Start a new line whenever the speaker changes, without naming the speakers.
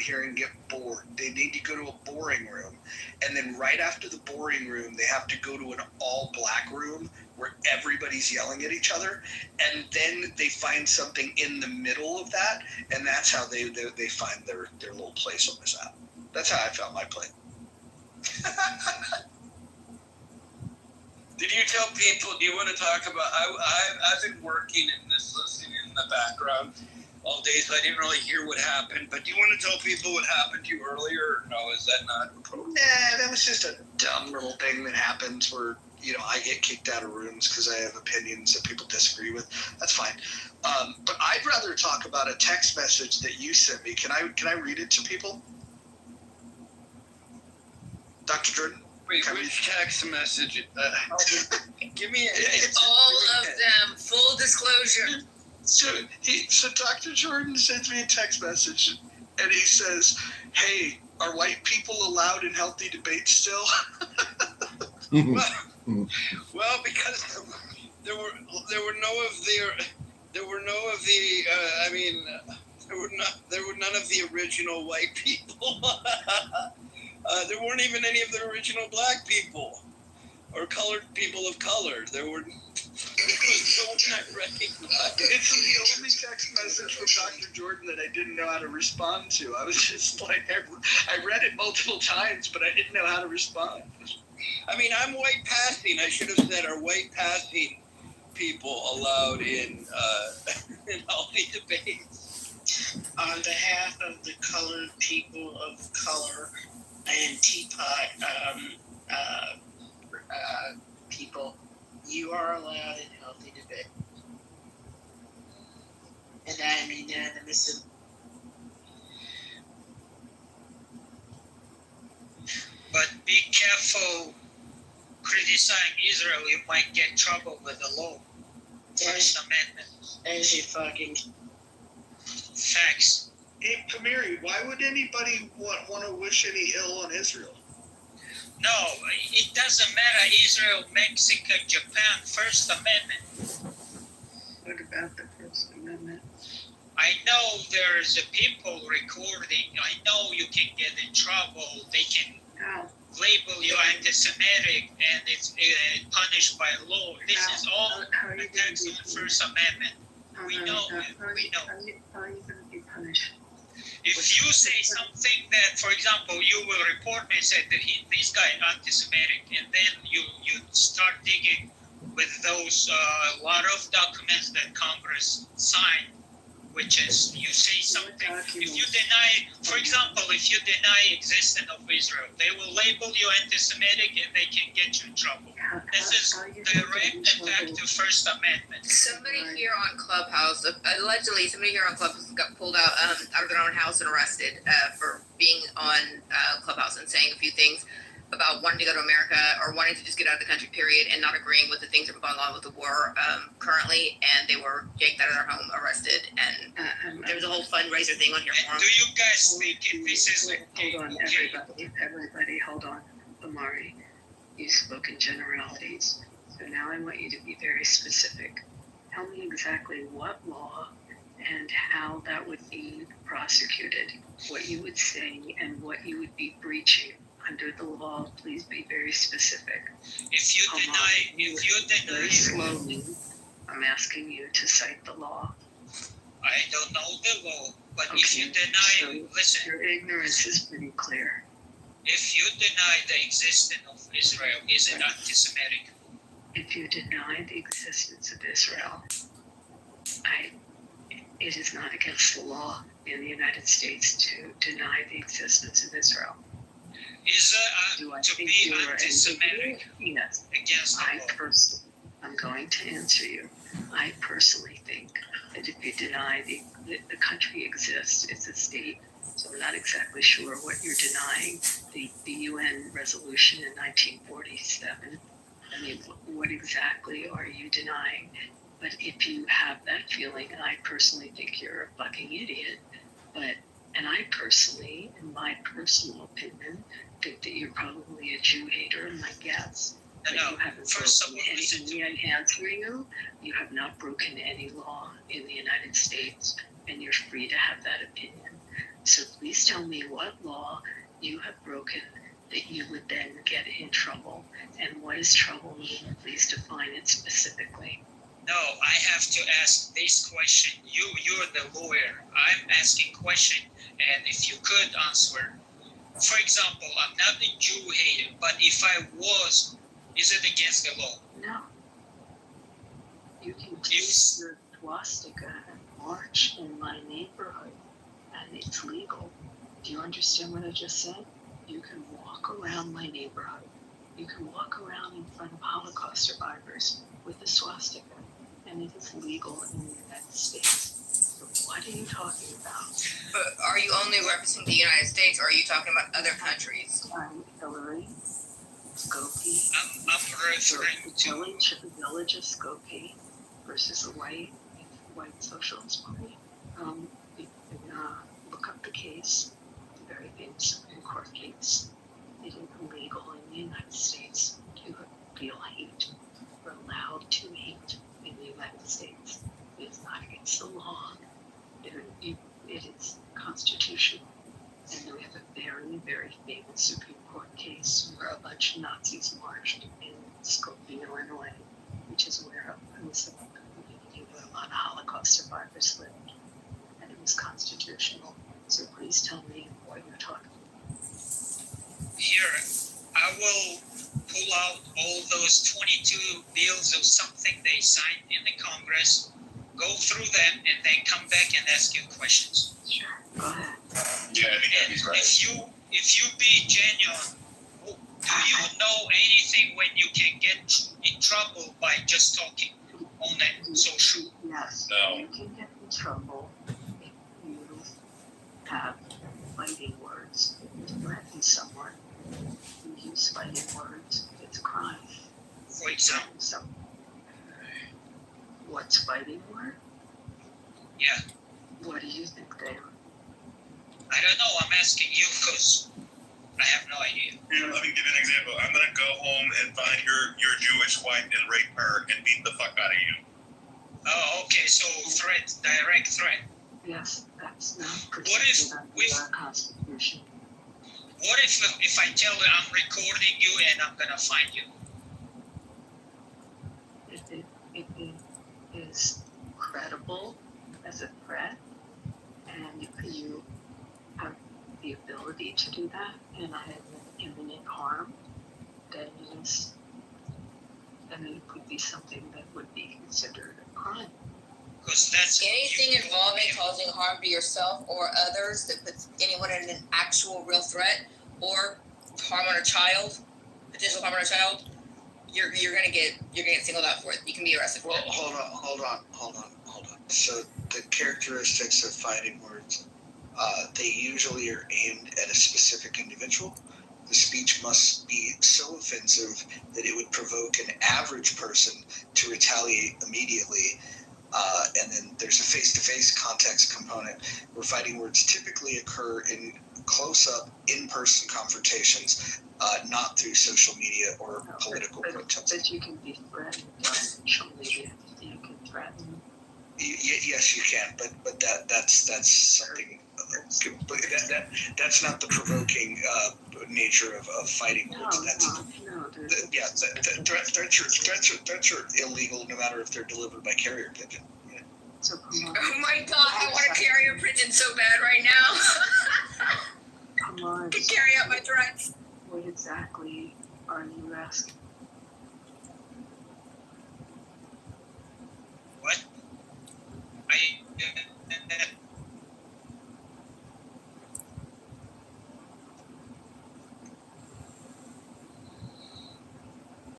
here and get bored. They need to go to a boring room. And then right after the boring room, they have to go to an all-black room where everybody's yelling at each other. And then they find something in the middle of that. And that's how they find their little place on this app. That's how I found my plane.
Did you tell people, do you want to talk about, I've been working in this, listening in the background all day, so I didn't really hear what happened, but do you want to tell people what happened to you earlier, or no, is that not appropriate?
Nah, that was just a dumb little thing that happens where, you know, I get kicked out of rooms because I have opinions that people disagree with. That's fine. But I'd rather talk about a text message that you sent me. Can I read it to people? Dr. Jordan?
Wait, which text message? Give me
all of them. Full disclosure.
So Dr. Jordan sends me a text message, and he says, "Hey, are white people allowed in healthy debate still?"
well, because there were none of the original white people. There weren't even any of the original black people or colored people of color. There were no one I recognized.
It's the only text message from Dr. Jordan that I didn't know how to respond to. I was just like, I read it multiple times, but I didn't know how to respond.
I mean, I'm white passing. I should have said, are white passing people allowed in all the debates?
On behalf of the colored people of color and teapot people, you are allowed in healthy debate. And I am unanimous.
But be careful criticizing Israel. You might get trouble with the law. First Amendment.
As you fucking
Facts.
Hey, Kamiri, why would anybody want to wish any ill on Israel?
No, it doesn't matter. Israel, Mexico, Japan, First Amendment.
What about the First Amendment?
I know there's a people recording. I know you can get in trouble. They can label you anti-Semitic, and it's punished by law. This is all attacks on the First Amendment. We know.
How are you going to be punished?
If you say something that, for example, you will report me and say that this guy is anti-Semitic, and then you start digging with those a lot of documents that Congress signed, which is you say something. If you deny, for example, if you deny existence of Israel, they will label you anti-Semitic and they can get you in trouble. This is direct attack to First Amendment.
Somebody here on Clubhouse, allegedly, somebody here on Clubhouse got pulled out of their own house and arrested for being on Clubhouse and saying a few things about wanting to go to America or wanting to just get out of the country, period, and not agreeing with the things that were going on with the war currently, and they were yanked out of their home, arrested, and there was a whole fundraiser thing on here for them.
Do you guys speak if this is
Hold on, everybody, hold on. Amari, you spoke in generalities, so now I want you to be very specific. Tell me exactly what law and how that would be prosecuted, what you would say, and what you would be breaching. Under the law, please be very specific.
If you deny,
very slowly, I'm asking you to cite the law.
I don't know the law, but
Okay,
if you deny,
so
listen.
Your ignorance is pretty clear.
If you deny the existence of Israel, is it anti-Semitic?
If you deny the existence of Israel, it is not against the law in the United States to deny the existence of Israel.
Is
Do I
to
think
be
you are
anti-Semitic
Yes.
against the law?
I'm going to answer you. I personally think that if you deny the country exists, it's a state. So I'm not exactly sure what you're denying. The UN resolution in 1947. I mean, what exactly are you denying? But if you have that feeling, and I personally think you're a fucking idiot, and I personally, in my personal opinion, think that you're probably a Jew hater, my guess.
No,
You haven't
first of all,
broken
listen to
any, I'm answering you. You have not broken any law in the United States, and you're free to have that opinion. So please tell me what law you have broken that you would then get in trouble, and what does trouble mean? Please define it specifically.
No, I have to ask this question. You're the lawyer. I'm asking question, and if you could answer. For example, I'm not a Jew hater, but if I was, is it against the law?
No. You can take your swastika and march in my neighborhood, and it's legal. Do you understand what I just said? You can walk around my neighborhood. You can walk around in front of Holocaust survivors with a swastika, and it is legal in the United States. So what are you talking about?
But are you only referencing the United States, or are you talking about other countries?
I'm Hillary Skokie.
I'm referring to.
The village of Skokie versus the white socialist party. You can look up the case, the very famous Supreme Court case. It is illegal in the United States to feel hate or allowed to hate in the United States. It is not against the law. It is constitutional. And we have a very, very famous Supreme Court case where a bunch of Nazis marched in Skokie, Illinois, which is where it was the community where a lot of Holocaust survivors lived. And it was constitutional. So please tell me what you're talking about.
Here, I will pull out all those 22 bills or something they signed in the Congress, go through them, and then come back and ask you questions.
Sure, go ahead.
Yeah, I think he's right.
If you be genuine, do you know anything when you can get in trouble by just talking on that social?
Yes,
No.
you can get in trouble if you have fighting words. If you threaten someone, you use fighting words, it's a crime.
For example,
So, what's fighting word?
yeah,
What do you think they are?
I don't know. I'm asking you because I have no idea.
Here, let me give you an example. I'm gonna go home and find your Jewish wife and rape her and beat the fuck out of you.
Oh, okay. So threat, direct threat.
Yes, that's not
What
protected under
if-
our Constitution.
What if I tell you I'm recording you and I'm gonna find you?
If it is credible as a threat, and you have the ability to do that, and I have imminent harm, then it could be something that would be considered a crime.
Because that's
Anything involving causing harm to yourself or others that puts anyone in an actual real threat, or harm on a child, potential harm on a child, you're gonna get singled out for it. You can be arrested for
Well,
it.
hold on. So the characteristics of fighting words, they usually are aimed at a specific individual. The speech must be so offensive that it would provoke an average person to retaliate immediately. And then there's a face-to-face context component where fighting words typically occur in close-up, in-person confrontations, not through social media or political protests.
But you can be threatened on social media. You can threaten.
Yes, you can, but that's something. But that's not the provoking nature of fighting words. Threats are illegal no matter if they're delivered by carrier pigeon. Yeah.
So come on.
Oh my god, I want to carry a pigeon so bad right now.
Come on.
To carry out my threats.
What exactly are you asking